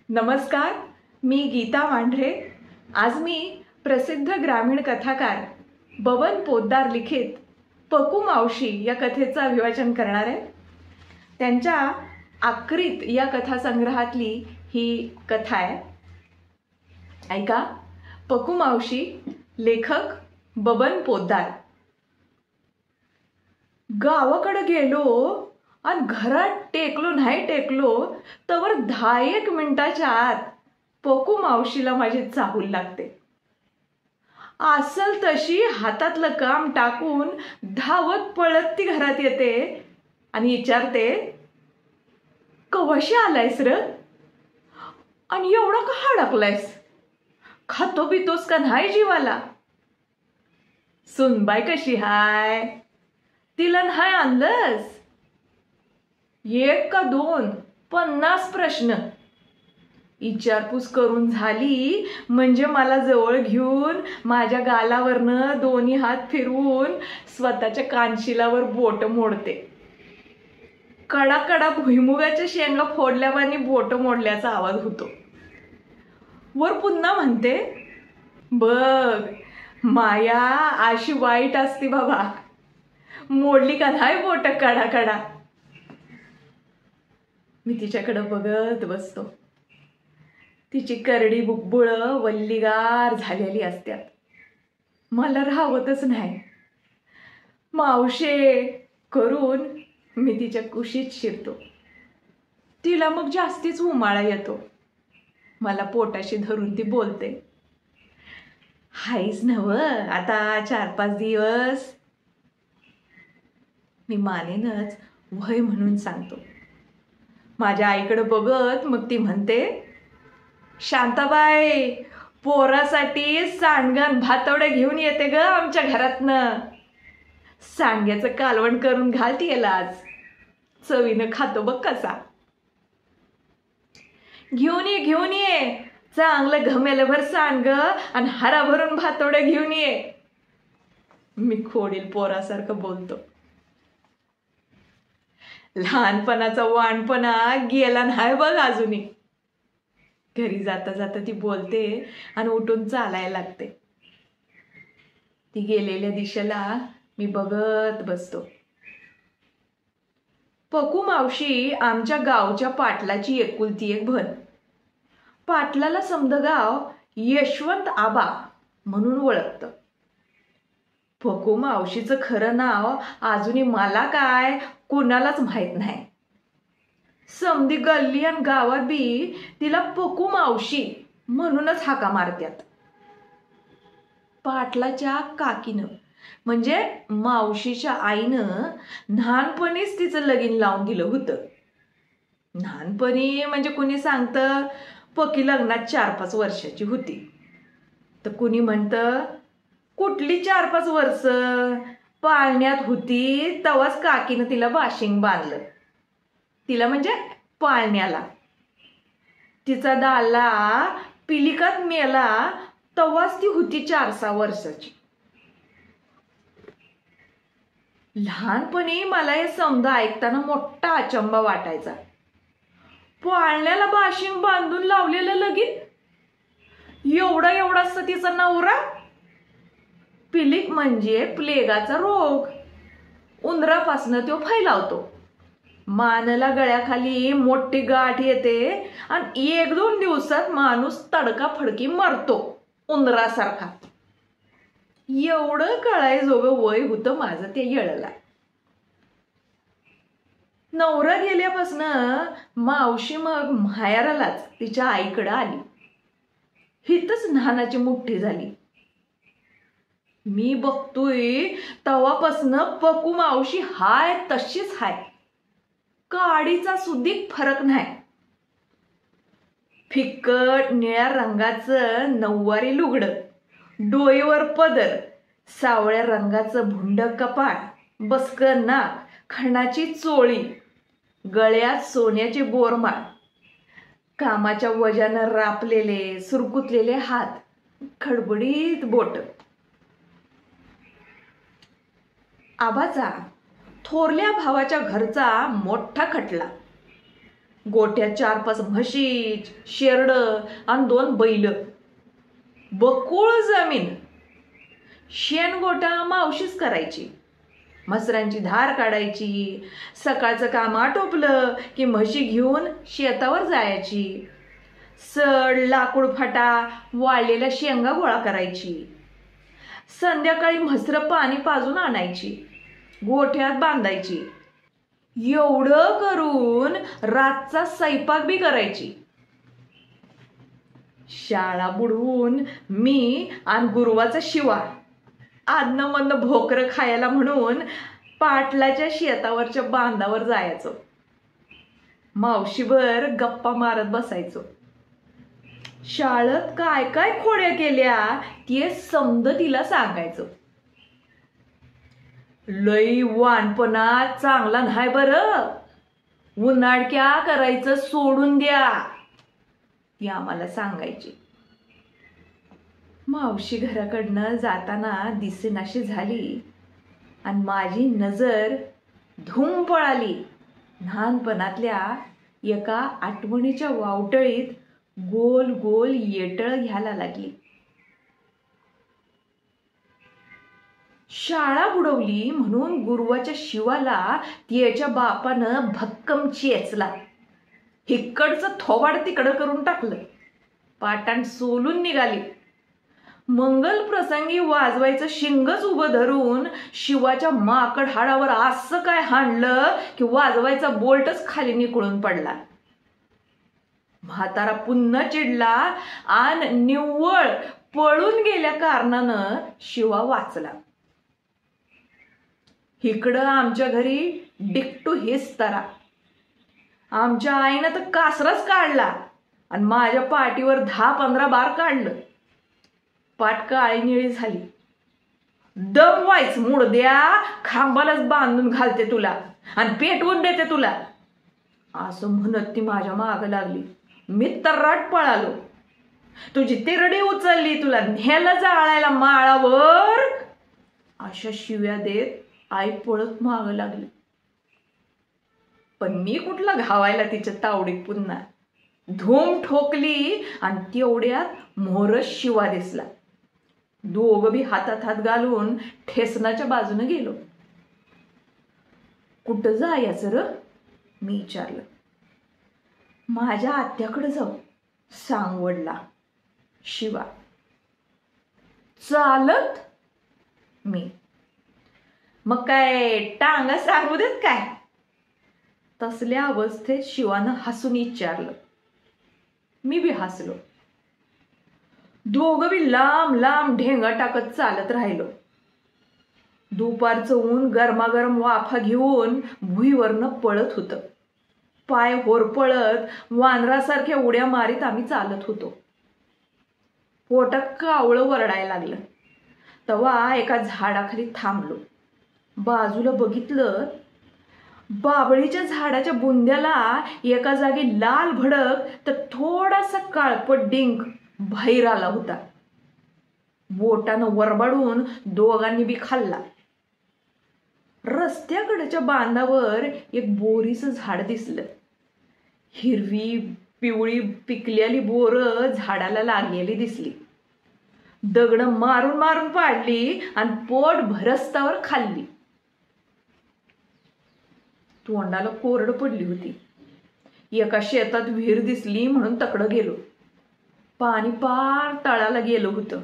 नमस्कार, मी गीता वांढरे। आज मी प्रसिद्ध ग्रामीण कथाकार बबन पोद्दार लिखित पकू मावशी या कथेचं अभिवाचन करणार आहे। त्यांच्या आकृत या कथासंग्रहातली ही कथा आहे। ऐका, पकू मावशी, लेखक बबन पोद्दार। गावाकडे गेलो आणि घरात टेकलो नाही टेकलो तवर 10-1 मिनिटाच्या आत पकू मावशीला माझी चाहूल लागते। असल तशी हातातलं काम टाकून धावत पळत ती घरात येते आणि विचारते, कवाशी आलायस र? आणि एवढा का हडकलायस? खातो पितोस का नाही जीवाला? सुनबाई कशी हाय? तिला नाही आणलंस? 1 का 2, 50 प्रश्न विचारपूस करून झाली म्हणजे मला जवळ घेऊन माझ्या गालावरनं दोन्ही हात फिरवून स्वतःच्या कानशिलावर बोट मोडते। कडा कडा भुईमुगाच्या शेंगा फोडल्यावानी बोट मोडल्याचा आवाज होतो। वर पुन्हा म्हणते, बघ माया अशी वाईट असते बाबा, मोडली का नाही बोट कडा कडा। मी तिच्याकडे बघत बसतो। तिची करडी बुब्बुळं वल्लीगार झालेली असतात। मला राहवतच नाही। मावशे करून मी तिच्या कुशीत शिरतो। तिला मग जास्तीच उमाळा येतो। मला पोटाशी धरून ती बोलते, हायच नव आता 4-5 दिवस? मी मानेनच वय म्हणून सांगतो। माझ्या आईकडे बघत मग ती म्हणते, शांताबाई पोरासाठी सांडगण भातवडे घेऊन येते ग आमच्या घरातनं। सांडग्याचं कालवण करून घालती याला आज, चवीनं खातो बघ कसा। घेऊन ये चांगलं घमेलभर सांडग आणि हरा भरून भातवडे घेऊन ये। मी खोडील पोरासारखं बोलतो। लहानपणाचा वाणपणा गेला नाही बघ अजूनही। घरी जाता जाता ती बोलते आणि उठून चालायला लागते। ती गेलेल्या दिशेला मी बघत बसतो। पकू मावशी आमच्या गावच्या पाटलाची एकुलती एक बहीण। पाटलाला समदगाव यशवंत आबा म्हणून ओळखतं। पकू मावशीचं खरं नाव अजूनही मला काय कोणालाच माहित नाही। समधी गल्ली आणि गावात बी तिला पकू मावशी म्हणूनच हाका मारत्यात। पाटलाच्या काकीनं म्हणजे मावशीच्या आईनं लहानपणीच तिचं लगीन लावून दिलं होतं। लहानपणी म्हणजे कुणी सांगतं पकी लग्नात 4-5 वर्षाची होती, तर कुणी म्हणतं कुठली 4-5 वर्ष, पाळण्यात होती तवाच काकीनं तिला बाशिंग बांधलं। तिला म्हणजे पाळण्याला। तिचा दाला पिलिकात मेला तवाच ती होती 4-6 वर्षाची। लहानपणी मला हे समज ऐकताना मोठा अचंबा वाटायचा। पाळण्याला बाशिंग बांधून लावलेलं लगीन, एवढा असतं तिचा नवरा। पिलिक म्हणजे प्लेगाचा रोग, उंदरापासनं तो फैलावतो। मानला गळ्याखाली मोठी गाठ येते आणि 1-2 दिवसात माणूस तडकाफडकी मरतो उंदरासारखा। एवढं कळायजोगं वय होतं माझं ते येळला। नवरा गेल्यापासनं मावशी मग माहेरालाच तिच्या आईकडे आली। हितच लहानाची मोठी झाली। मी बघतोय तवापासनं पकू मावशी हाय तशीच हाय, काडीचा सुद्धिक फरक नाही। फिक्कट निळ्या रंगाचं नऊवारी लुगडं, डोईवर पदर, सावळ्या रंगाचं भुंड कपाट, बसकं नाक, खणाची चोळी, गळ्यात सोन्याची बोरमाळ, कामाच्या वजानं रापलेले सुरकुतलेले हात, खडबडीत बोट। आबाचा थोरल्या भावाच्या घरचा मोठा खटला। गोठ्यात 4-5 म्हशी, शेरड आणि 2 बैल. बकुळ जमीन. शेणगोटा मावशीच करायची. म्हसरांची धार काढायची. सकाळचं काम आटोपलं की म्हशी घेऊन शेतावर जायची. सड, लाकूड फाटा, वाळलेल्या शेंगा गोळा करायची. संध्याकाळी म्हसरं पाणी पाजून आणायची, गोठ्यात बांधायची. एवढं करून रातचा स्वयंपाक बी करायची. शाळा बुडवून मी आणि गुरुवाचा शिवा आदनं मधनं भोकरं खायला म्हणून पाटलाच्या शेतावरच्या बांधावर जायचो. मावशीभर गप्पा मारत बसायचो. शाळेत काय काय खोड्या केल्या ते समज तिला सांगायचो. लई वानपणा चांगला नाही बरं, उन्हाळक्या करायचं सोडून द्या, ती आम्हाला सांगायची. मावशी घराकडनं जाताना दिसेनाशी झाली आणि माझी नजर धूम पळाली लहानपणातल्या एका आठवणीच्या वावटळीत. गोल गोल येटळ घ्यायला लागली. शाळा बुडवली म्हणून गुरुवाच्या शिवाला त्याच्या बापानं भक्कम चेचला. हिकडचं थोबाड तिकडं करून टाकलं. पाटाण सोलून निघाली. मंगल प्रसंगी वाजवायचं शिंगच उभं धरून शिवाच्या माकड हाडावर असं काय हाणलं की वाजवायचा बोल्टच खाली निखळून पडला. म्हातारा पुन्हा चिडला आणि निव्वळ पळून गेल्या कारणानं शिवा वाचला. इकडं आमच्या घरी डिक्टू हेच तरा. आमच्या आईनं तर कासराच काढला आणि माझ्या पाठीवर 10-15 बार काढलं. पाठ काळी निळी झाली. दम व्हायच मुडद्या, खांबालाच बांधून घालते तुला आणि पेटवून देते तुला, असं म्हणत ती माझ्या माग लागली. मी तर्राट पळालो. तुझी तिरडी उचलली, तुला न्यायला जाळायला माळावर, अशा शिव्या देत आई पळत माग लागली. पण मी कुठला घावायला तिच्या तावडीत. पुन्हा धूम ठोकली आणि तेवढ्यात मोहरच शिवा दिसला. दोघं बी हातात हात घालून ठेसनाच्या बाजूने गेलो. कुठं जायचं र, मी विचारलं. माझ्या आत्याकडे जाऊ, सांगवडला शिवा. चालत, मी. मग काय टांगा सांगू देत काय? तसल्या अवस्थेत शिवानं हसून विचारलं. मी बी हसलो. दोघं बी लांब लांब ढेंगा टाकत चालत राहिलो. दुपारचं ऊन गरमागरम वाफा घेऊन भुईवरनं पळत होतं. पाय होरपळत वानरासारख्या उड्या मारीत आम्ही चालत होतो. पोटात कावळं वरडायला लागलं. तेव्हा एका झाडाखाली थांबलो. बाजूला बघितलं. बाबळीच्या झाडाच्या बुंद्याला एका जागी लाल भडक तर थोडासा काळपट डिंक बाहेर आला होता. बोटानं वरबाडून दोघांनी बी खाल्ला. रस्त्याकडच्या बांधावर एक बोरीचं झाड दिसलं. हिरवी पिवळी पिकलेली बोरं झाडाला लागलेली दिसली. दगड मारून मारून पाडली आणि पोट भरस्तावर खाल्ली. तोंडाला कोरड पडली होती. एका शेतात विहीर दिसली म्हणून तकडं गेलो. पाणी पार तळाला गेलं होतं.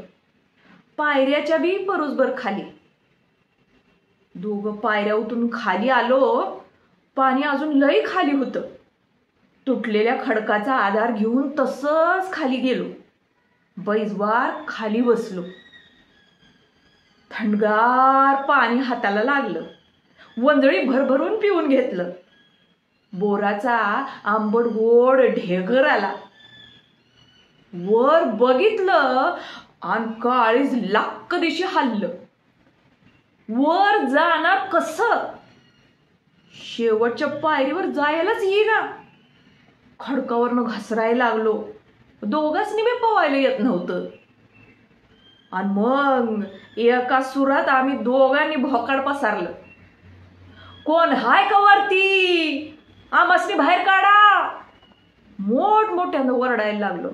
पायऱ्याच्या बी परूसभर खाली. दोघं पायऱ्या उतरून खाली आलो. पाणी अजून लई खाली होतं. तुटलेल्या खडकाचा आधार घेऊन तसंच खाली गेलो. बैजवार खाली बसलो. थंडगार पाणी हाताला लागलं. वंजळी भरभरून पिऊन घेतलं. बोराचा आंबट गोड ढेगर आला. वर बघितलं आणि काळीज लाक्क दिशी हल्लं. वर जाणार कसं? शेवटच्या पायरीवर जायलाच येईना. खडकावरनं घसरायला लागलो. दोघांनी बी पवायला येत नव्हतं. आणि मग एका सुरात आम्ही दोघांनी भोकाड पसारलं. कोण हाय का वरती? आमसनी बाहेर काढा. मोठमोठ्यानं वरडायला लागलो.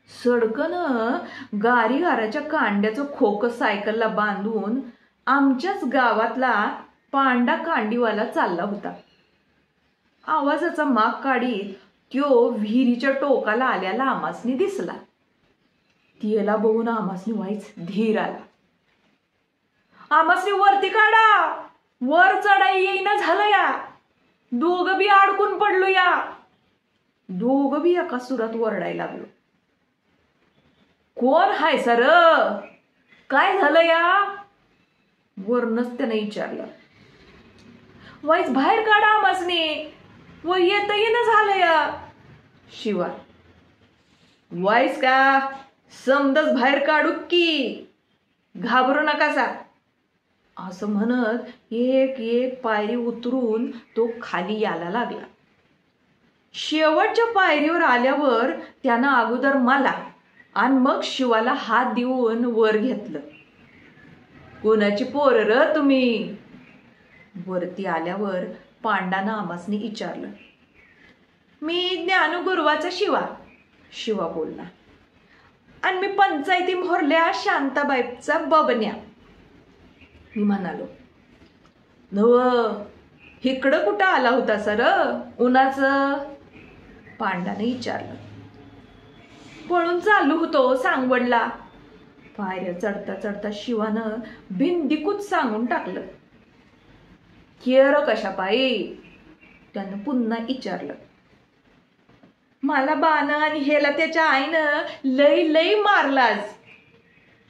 सडकनं गारीगाराच्या कांड्याचं खोकं सायकलला बांधून आमच्याच गावातला पांडा कांडीवाला चालला होता. आवाजाचा माग काढीत त्यो विहिरीच्या टोकाला आल्याला आमासनी दिसला. तिला बघून आमासनी व्हायच धीर आला. आमासनी वरती काढा, वर चढाई येईना झालं या, दोघं बी अडकून पडलो या. दोघं बी एका सुरात वरडायला लागलो. कोण हाय सर, काय झालं या, वरनच त्याने विचारलं. वाईच बाहेर काढा आमासनी, वर येतही ना झालं या. शिवा, वाईस का, समदच बाहेर काढू की, घाबरू नकासा, असं म्हणत एक एक पायरी उतरून तो खाली यायला लागला. शेवटच्या पायरीवर आल्यावर त्यानं अगोदर मला आणि मग शिवाला हात देऊन वर घेतलं. कोणाची पोर र तुम्ही? वरती आल्यावर पांडानं आमासनी विचारलं. मी ज्ञानगुरुवाचा शिवा, शिवा बोलला. आणि मी पंचायती मोहरल्या शांताबाईचा बबन्या. मी म्हणालो. नव, इकडं कुठं आला होता सर, उन्हाचं? पांडाने विचारलं. पळून चालू होतो सांगवडला. पायऱ्या चढता चढता शिवानं बिनदिकूच सांगून टाकलं. केर कशा पायी? त्यानं पुन्हा विचारलं. मला बाण आणि हेला त्याच्या आईनं लई लई मारलाच.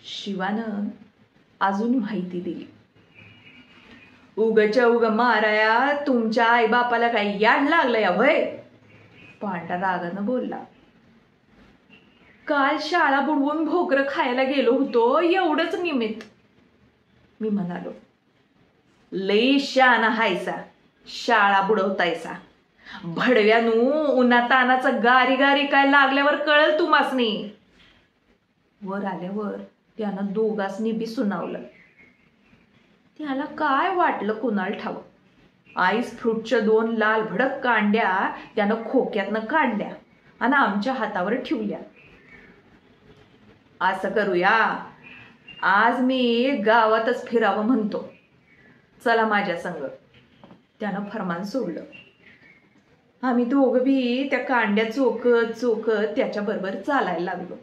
शिवानं अजून माहिती दिली. उगच्या उग माराया तुमच्या आई बापाला काही याड लागलं या भय? पांडा रागानं बोलला. काल शाळा बुडवून भोकरं खायला गेलो होतो, एवढंच निमित्त. मी म्हणालो. लई शहाणा हायसा, शाळा बुडवतायसा. भडव्यानू उन्हातानाचं गारी गारी काय लागल्यावर कळल तुम्हासनी. वर आल्यावर त्यानं दोघांसनी बी सुनावलं. त्याला काय वाटलं कुणाला ठाव. आईस फ्रूटच्या 2 लाल भडक कांड्या त्यानं खोक्यातनं काढल्या आणि आमच्या हातावर ठेवल्या. असं करूया, आज मी गावातच फिरावं म्हणतो, चला माझ्या संग. त्यानं फरमान सोडलं. आम्ही दोघं बी त्या कांड्या चोकत चोकत त्याच्या बरोबर चालायला लागलो.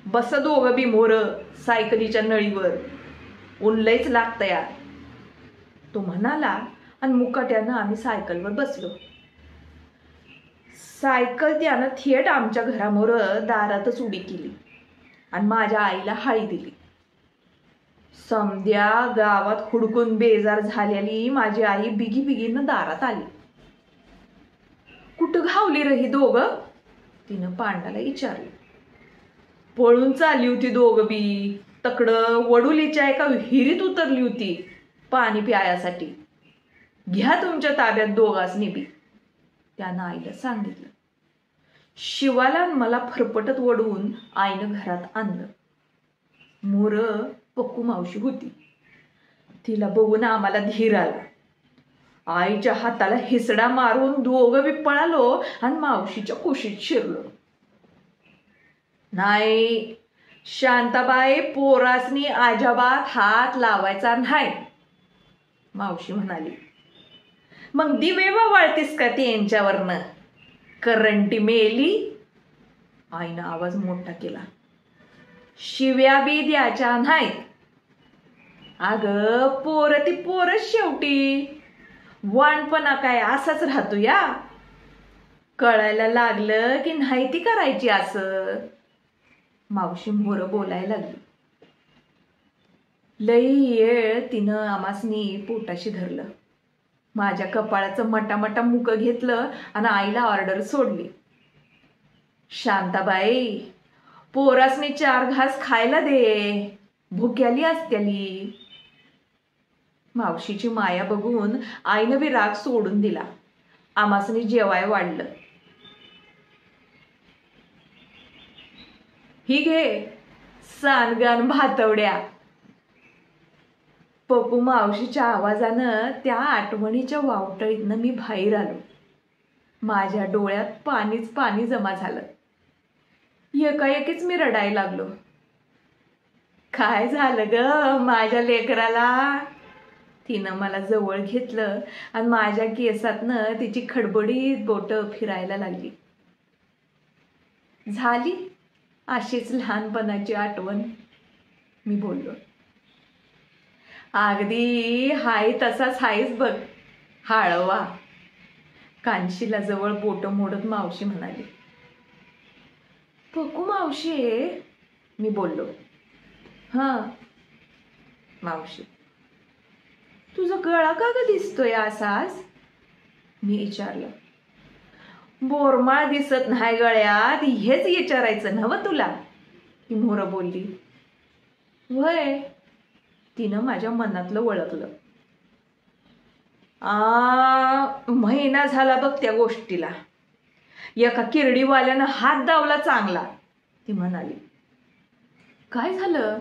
बस दोघं बी मोर सायकलीच्या नळीवर, ऊन लईच लागतं या, तो म्हणाला. आणि मुकाट्यानं आम्ही सायकलवर बसलो. सायकल त्यानं थेट आमच्या घरामोर दारातच उडी केली आणि माझ्या आईला हाळी दिली. समद्या गावात हुडकून बेजार झालेली माझी आई बिगी बिगीनं दारात आली. कुठं घावली रही दोघं? तिनं पांडाला विचारलं. पळून चालली होती दोघं बी, तकडं वडुलीच्या एका विहिरीत उतरली होती पाणी प्यायासाठी. घ्या तुमच्या ताब्यात दोघांसनी बी, त्यानं आईला सांगितलं. शिवाला मला फरफटत वडून आईनं घरात आणलं. मोर पक्कू मावशी होती. तिला बघून आम्हाला धीर आला. आईच्या हाताला हिसडा मारून दोघं बी पळालो आणि मावशीच्या कुशीत शिरलो. नाही, शांताबाई पोरासनी अजिबात हात लावायचा नाही, मावशी म्हणाली. मग दिवे वाळतीस का त्यांच्यावरनं? करंटी मेली. आईनं आवाज मोठा केला. शिव्या बी द्यायच्या नाहीत. अगं पोर ती पोरच शेवटी, वाणपणा काय असाच राहतो या. कळायला लागलं की नाही ती करायची असं, मावशी मोर बोलायला लागली. लई येळ तिनं आमासनी पोटाशी धरलं. माझ्या कपाळाचं मटामटा मुक घेतलं आणि आईला ऑर्डर सोडली. शांताबाई, पोरासनी 4 घास खायला दे, भुक्याली असत्याली. मावशीची माया बघून आईनं बी राग सोडून दिला. आमासनी जेवाय वाढलं. ही घे सांडगण भातवड्या. पप्पू मावशीच्या आवाजानं त्या आठवणीच्या वावटळीतनं मी बाहेर आलो. माझ्या डोळ्यात पाणीच पाणी जमा झालं. एकाएकीच मी रडायला लागलो. काय झालं ग माझ्या लेकराला? तिनं मला जवळ घेतलं आणि माझ्या केसातनं तिची खडबडीत बोटं फिरायला लागली. झाली अशीच लहानपणाची आठवण, मी बोललो. अगदी हाय तसाच हायच बघ, हाळवा. कांशीला जवळ बोटं मोडत मावशी म्हणाली. पकू मावशी, मी बोललो. हां मावशी. तुझा गळा का ग दिसतोय असाच? मी विचारलं. बोरमाळ दिसत नाही गळ्यात, हेच विचारायचं नव्ह तुला? ती मोर बोलली. वय, तिनं माझ्या मनातलं ओळखलं. महिना झाला बघ त्या गोष्टीला. एका किरडीवाल्यानं हात दावला चांगला, ती म्हणाली. काय झालं?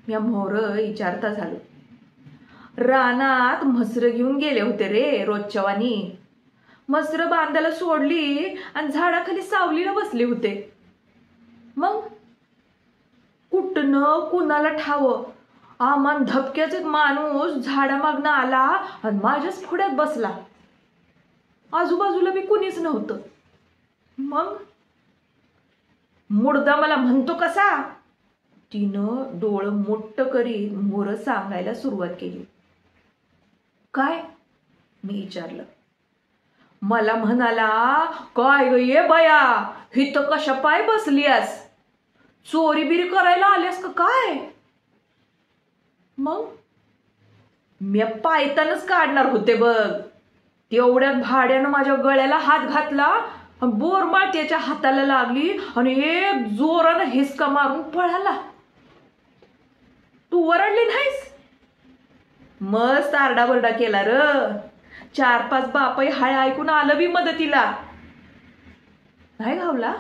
या मोर विचारता झालो. रानात म्हसरं घेऊन गेले होते रे रोजच्या वाणी. म्हसरं बांधायला सोडली आणि झाडाखाली सावलीला बसले होते. मग कुठनं कुणाला ठावं, आमान धपक्याच माणूस झाडामागनं आला आणि माझ्याच पुढ्यात बसला. आजूबाजूला बी कुणीच नव्हतं. मग मुर्दा मला म्हणतो कसा? तिनं डोळं मोठं करीत मोर सांगायला सुरुवात केली. काय? मी विचारलं. मला म्हणाला, काय ग ये बया, हिथं कशा पाय बसलीस? चोरी बिरी करायला आल्यास का काय? मग मी पायतानच काढणार होते बघ. तेवढ्यात भाड्यानं माझ्या गळ्याला हात घातला, बोरमाळ त्याच्या हाताला लागली आणि एक जोरानं हिसका मारून पळाला. तू ओरडली नाहीस? मस्त आरडाबरडा केला र. 4-5 बापई हाय ऐकून आलं बी मदतीला. नाही घावला?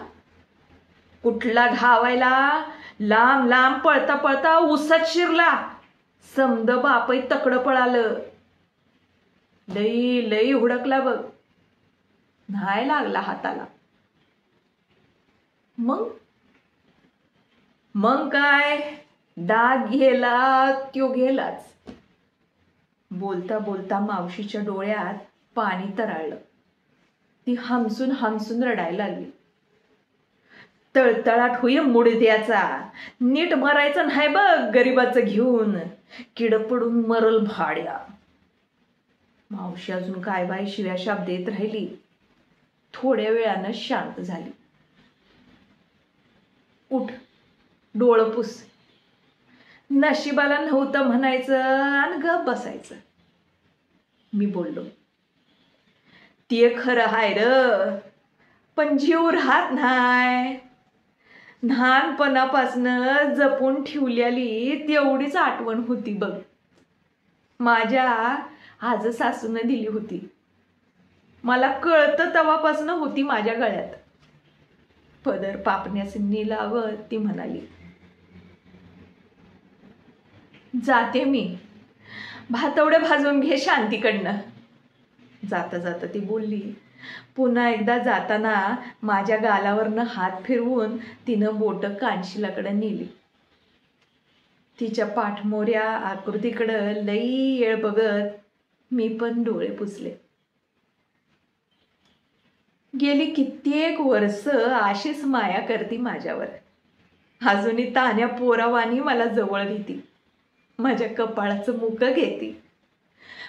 कुठला घावायला, लांब लांब पळता पळता उसात शिरला. समद बापई तकडं पळालं. लई लई हुडकला बघ, नाही लागला हाताला. मग काय, डाग गेला त्यो गेलाच. बोलता बोलता मावशीच्या डोळ्यात पाणी तरळलं. ती हमसून हमसून रडायला लागली. तळतळाट होय मुडद्याचा, नीट मरायचं नाही बघ गरीबाचं घेऊन, किड पडून मरल भाड्या. मावशी अजून काय बाय शिव्या शाप देत राहिली. थोड्या वेळानं शांत झाली. उठ, डोळं पुस. नशिबाला नव्हतं म्हणायचं आणि गप बसायचं, मी बोललो. ते खरं हाय र, पण जीव राहत नाही. लहानपणापासनं जपून ठेवलेली तेवढीच आठवण होती बघ, माझ्या आज सासूनं दिली होती. मला कळतं तेव्हापासनं होती माझ्या गळ्यात. पदर पापण्याचं निलावं, ती म्हणाली. जाते मी, भातवडे भाजून घे शांतीकडनं. जाता जाता ती बोलली. पुन्हा एकदा जाताना माझ्या गालावरनं हात फिरवून तिनं बोटं कांशीलाकडे नेली. तिच्या पाठमोऱ्या आकृतीकडं लई येळ बघत मी पण डोळे पुसले. गेली कित्येक वर्ष अशीच माया करती माझ्यावर. अजूनही तान्या पोरावानी मला जवळ घेती, माझ्या कपाळाचं मुक घेती.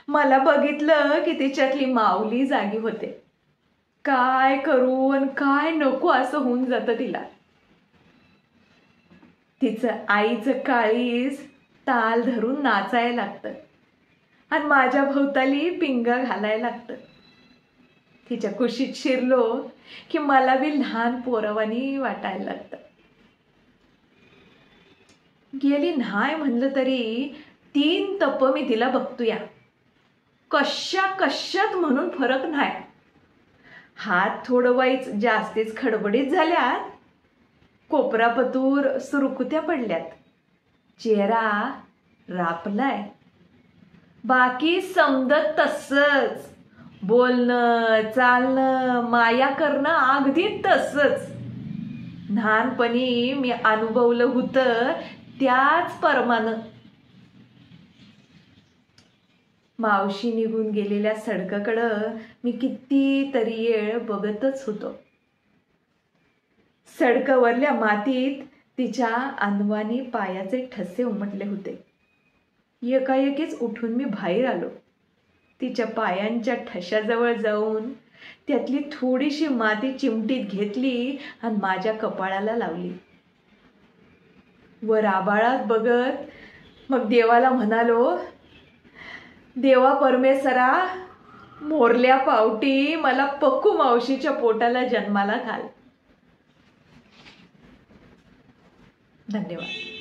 मला बघितलं की तिच्यातली माऊली जागी होते. काय करू आणि काय नको असं होऊन जातं तिला. तिचं आईचं काळीज ताल धरून नाचायला लागतं आणि माझ्या भोवताली पिंगा घालायला लागतं. तिच्या कुशीत शिरलो की मला बी लहान पोरवानी वाटायला लागतं. गेली नाही म्हणलं तरी 3 तप मी तिला बघतोया. कशात म्हणून फरक नाही. हात थोडं वाईच जास्तीच खडबडीत झाल्यात, कोपरापतूर सुरकुत्या पडल्यात, चेहरा रापलाय. बाकी समजत तसंच बोलणं चालणं माया करणं अगदी तसंच. लहानपणी मी अनुभवलं होतं त्याच परमानं. मावशी निघून गेलेल्या सडकाकडं मी कितीतरी वेळ बघतच होतो. सडकावरल्या मातीत तिच्या अनवाणी पायाचे ठसे उमटले होते. एकाएकीच उठून मी बाहेर आलो. तिच्या पायांच्या ठशाजवळ जाऊन त्यातली थोडीशी माती चिमटीत घेतली आणि माझ्या कपाळाला लावली. वर आभाळात बघत मग देवाला म्हणालो, देवा परमेश्वरा, मोरल्या पावटी मला पक्कू मावशीच्या पोटाला जन्माला घाल. धन्यवाद.